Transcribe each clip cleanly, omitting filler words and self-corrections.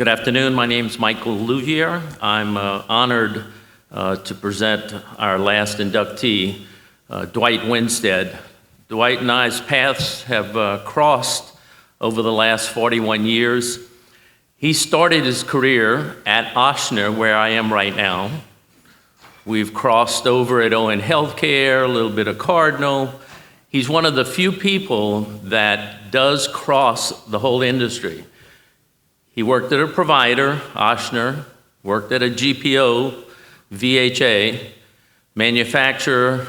Good afternoon. My name is Michael Louvier. I'm honored to present our last inductee, Dwight Winstead. Dwight and I's paths have crossed over the last 41 years. He started his career at Ochsner, where I am right now. We've crossed over at Owen Healthcare, a little bit of Cardinal. He's one of the few people that does cross the whole industry. He worked at a provider, Ochsner, worked at a GPO, VHA, manufacturer,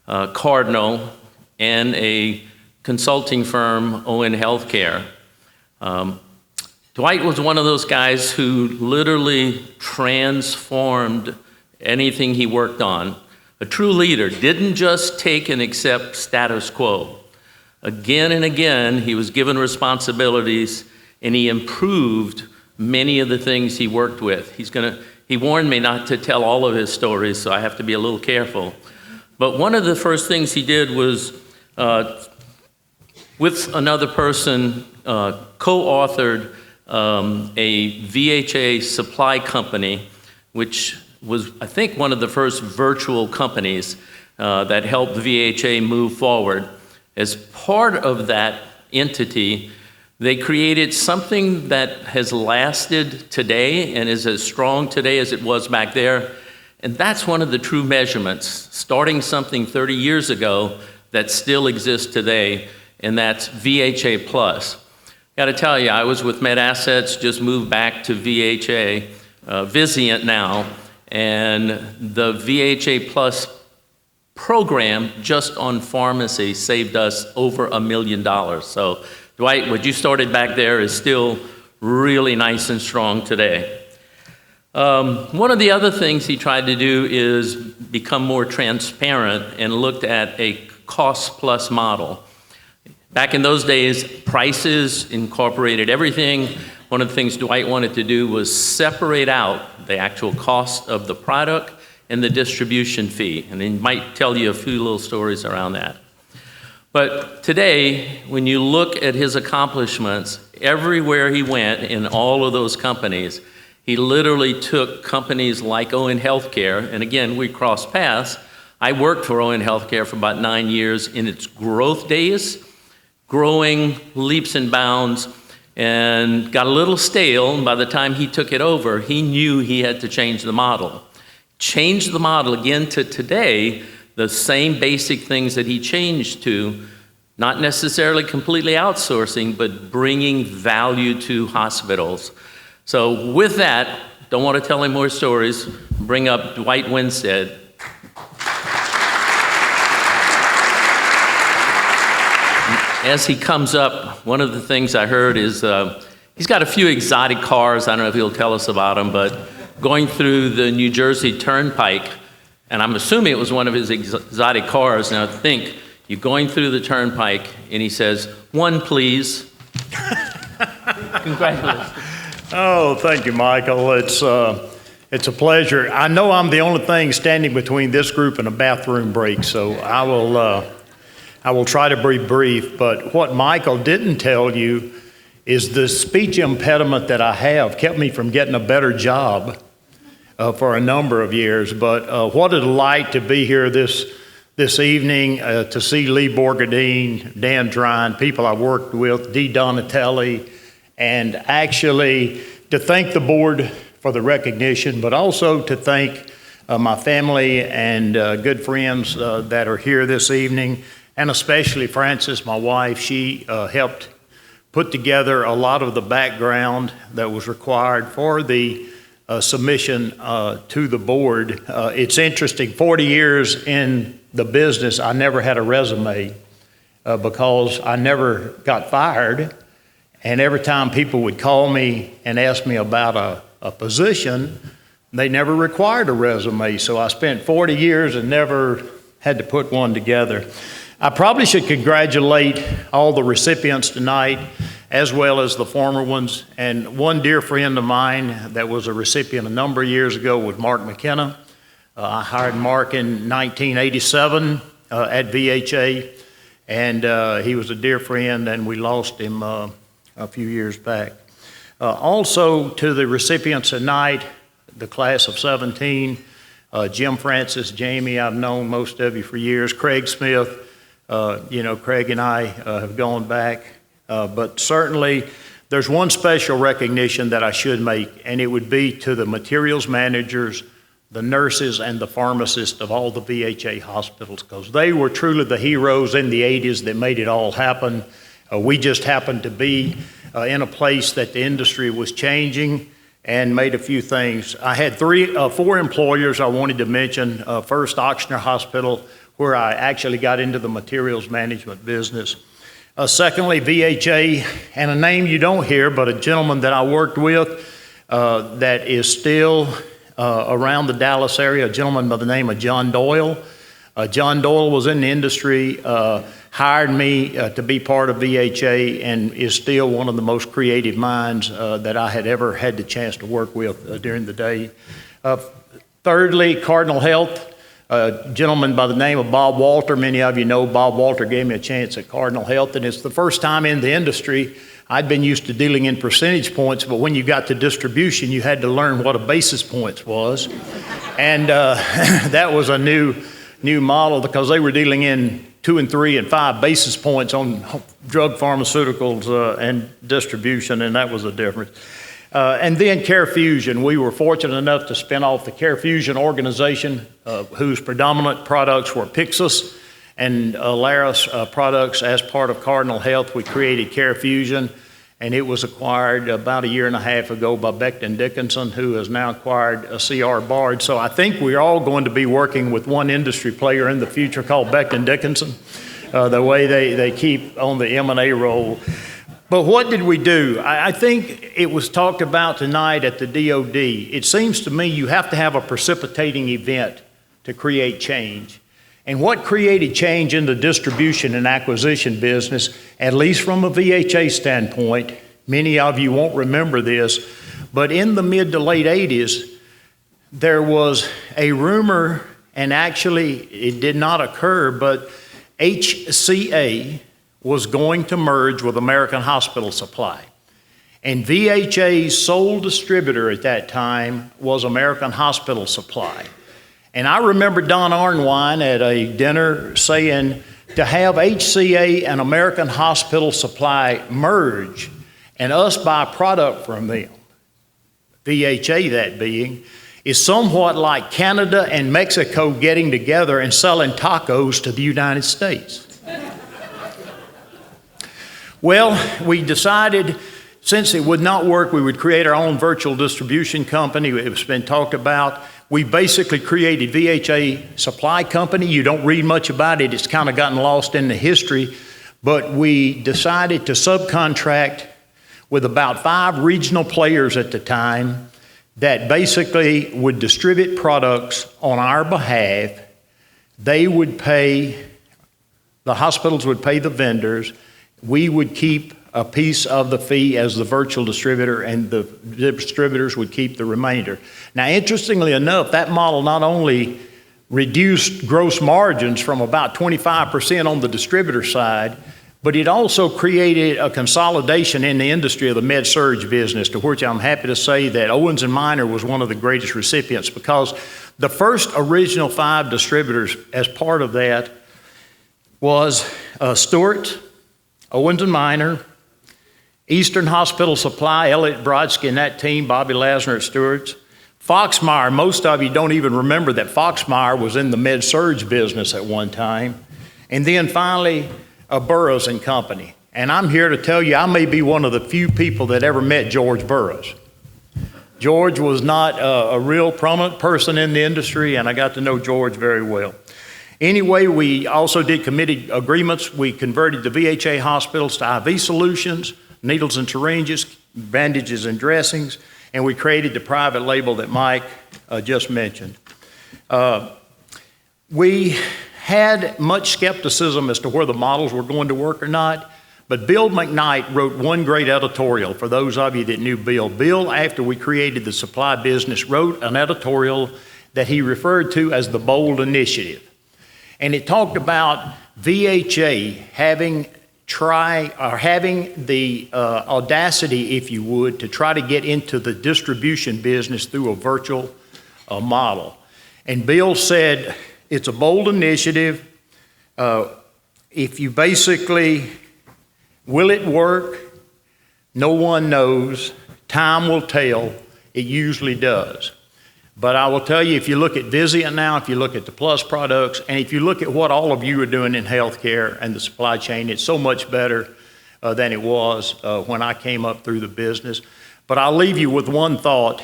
Cardinal, and a consulting firm, Owen Healthcare. Dwight was one of those guys who literally transformed anything he worked on. A true leader, didn't just take and accept status quo. Again and again, he was given responsibilities and he improved many of the things he worked with. He warned me not to tell all of his stories, so I have to be a little careful. But one of the first things he did was, with another person, co-authored a VHA supply company, which was, I think, one of the first virtual companies that helped VHA move forward. As part of that entity, they created something that has lasted today and is as strong today as it was back there. And that's one of the true measurements, starting something 30 years ago that still exists today, and that's VHA Plus. Got to tell you, I was with MedAssets, just moved back to VHA, Vizient now, and the VHA Plus program just on pharmacy saved us over $1 million. So Dwight, what you started back there is still really nice and strong today. One of the other things he tried to do is become more transparent and looked at a cost-plus model. Back in those days, prices incorporated everything. One of the things Dwight wanted to do was separate out the actual cost of the product and the distribution fee. And he might tell you a few little stories around that. But today, when you look at his accomplishments, everywhere he went in all of those companies, he literally took companies like Owen Healthcare, and again, we crossed paths. I worked for Owen Healthcare for about 9 years in its growth days, growing leaps and bounds, and got a little stale, and by the time he took it over, he knew he had to change the model. Change the model again to today, the same basic things that he changed to, not necessarily completely outsourcing, but bringing value to hospitals. So with that, don't want to tell any more stories, bring up Dwight Winstead. As he comes up, one of the things I heard is he's got a few exotic cars. I don't know if he'll tell us about them, but going through the New Jersey Turnpike, and I'm assuming it was one of his exotic cars. Now think, you're going through the turnpike, and he says, "One, please." Congratulations. Oh, thank you, Michael. It's a pleasure. I know I'm the only thing standing between this group and a bathroom break, so I will try to be brief. But what Michael didn't tell you is the speech impediment that I have kept me from getting a better job for a number of years. But what a delight to be here this evening, to see Lee Borgadine, Dan Drine, people I worked with, Dee Donatelli, and actually to thank the board for the recognition, but also to thank my family and good friends that are here this evening, and especially Frances, my wife. She helped put together a lot of the background that was required for the submission to the board. It's interesting, 40 years in the business, I never had a resume because I never got fired. And every time people would call me and ask me about a position, they never required a resume. So I spent 40 years and never had to put one together. I probably should congratulate all the recipients tonight, as well as the former ones. And one dear friend of mine that was a recipient a number of years ago was Mark McKenna. I hired Mark in 1987 at VHA, and he was a dear friend, and we lost him a few years back. Also to the recipients tonight, the class of 17, Jim Francis, Jamie, I've known most of you for years, Craig Smith, Craig and I have gone back, but certainly there's one special recognition that I should make, and it would be to the materials managers, the nurses, and the pharmacists of all the VHA hospitals, because they were truly the heroes in the 80s that made it all happen. We just happened to be in a place that the industry was changing and made a few things. I had four employers I wanted to mention. First, Ochsner Hospital, where I actually got into the materials management business. Secondly, VHA, and a name you don't hear, but a gentleman that I worked with that is still around the Dallas area, a gentleman by the name of John Doyle. John Doyle was in the industry, hired me to be part of VHA, and is still one of the most creative minds that I had ever had the chance to work with during the day. Thirdly, Cardinal Health. A gentleman by the name of Bob Walter. Many of you know Bob Walter gave me a chance at Cardinal Health, and it's the first time in the industry. I'd been used to dealing in percentage points, but when you got to distribution, you had to learn what a basis points was. And that was a new model, because they were dealing in 2 and 3 and 5 basis points on drug pharmaceuticals and distribution, and that was a difference. And then CareFusion. We were fortunate enough to spin off the CareFusion organization, whose predominant products were Pyxis and Alaris products. As part of Cardinal Health, we created CareFusion, and it was acquired about 1.5 years ago by Becton Dickinson, who has now acquired CR Bard. So I think we're all going to be working with one industry player in the future called Becton Dickinson, the way they keep on the M&A role. But what did we do? I think it was talked about tonight at the DOD. It seems to me you have to have a precipitating event to create change. And what created change in the distribution and acquisition business, at least from a VHA standpoint, many of you won't remember this, but in the mid to late 80s, there was a rumor, and actually it did not occur, but HCA was going to merge with American Hospital Supply. And VHA's sole distributor at that time was American Hospital Supply. And I remember Don Arnwine at a dinner saying, to have HCA and American Hospital Supply merge and us buy product from them, VHA that being, is somewhat like Canada and Mexico getting together and selling tacos to the United States. Well, we decided, since it would not work, we would create our own virtual distribution company. It's been talked about. We basically created VHA Supply Company. You don't read much about it. It's kind of gotten lost in the history. But we decided to subcontract with about 5 regional players at the time that basically would distribute products on our behalf. They would pay, the hospitals would pay the vendors. We would keep a piece of the fee as the virtual distributor, and the distributors would keep the remainder. Now, interestingly enough, that model not only reduced gross margins from about 25% on the distributor side, but it also created a consolidation in the industry of the med-surg business, to which I'm happy to say that Owens & Minor was one of the greatest recipients, because the first original 5 distributors as part of that was Stewart, Owens & Minor, Eastern Hospital Supply, Elliott Brodsky and that team, Bobby Lasner at Stewart's, Foxmeyer. Most of you don't even remember that Foxmeyer was in the med-surg business at one time. And then finally, Burroughs and Company. And I'm here to tell you, I may be one of the few people that ever met George Burroughs. George was not a real prominent person in the industry, and I got to know George very well. Anyway, we also did committed agreements. We converted the VHA hospitals to IV solutions, needles and syringes, bandages and dressings, and we created the private label that Mike just mentioned. We had much skepticism as to whether the models were going to work or not, but Bill McKnight wrote one great editorial for those of you that knew Bill. Bill, after we created the supply business, wrote an editorial that he referred to as the Bold Initiative. And it talked about VHA having having the audacity, if you would, to try to get into the distribution business through a virtual model. And Bill said, it's a bold initiative. If you basically, will it work? No one knows. Time will tell. It usually does. But I will tell you, if you look at Vizient now, if you look at the Plus products, and if you look at what all of you are doing in healthcare and the supply chain, it's so much better than it was when I came up through the business. But I'll leave you with one thought,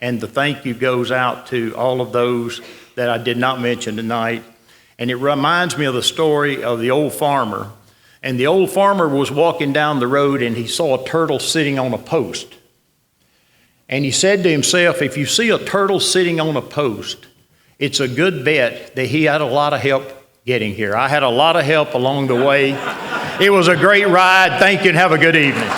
and the thank you goes out to all of those that I did not mention tonight. And it reminds me of the story of the old farmer. And the old farmer was walking down the road, and he saw a turtle sitting on a post. And he said to himself, if you see a turtle sitting on a post, it's a good bet that he had a lot of help getting here. I had a lot of help along the way. It was a great ride. Thank you and have a good evening.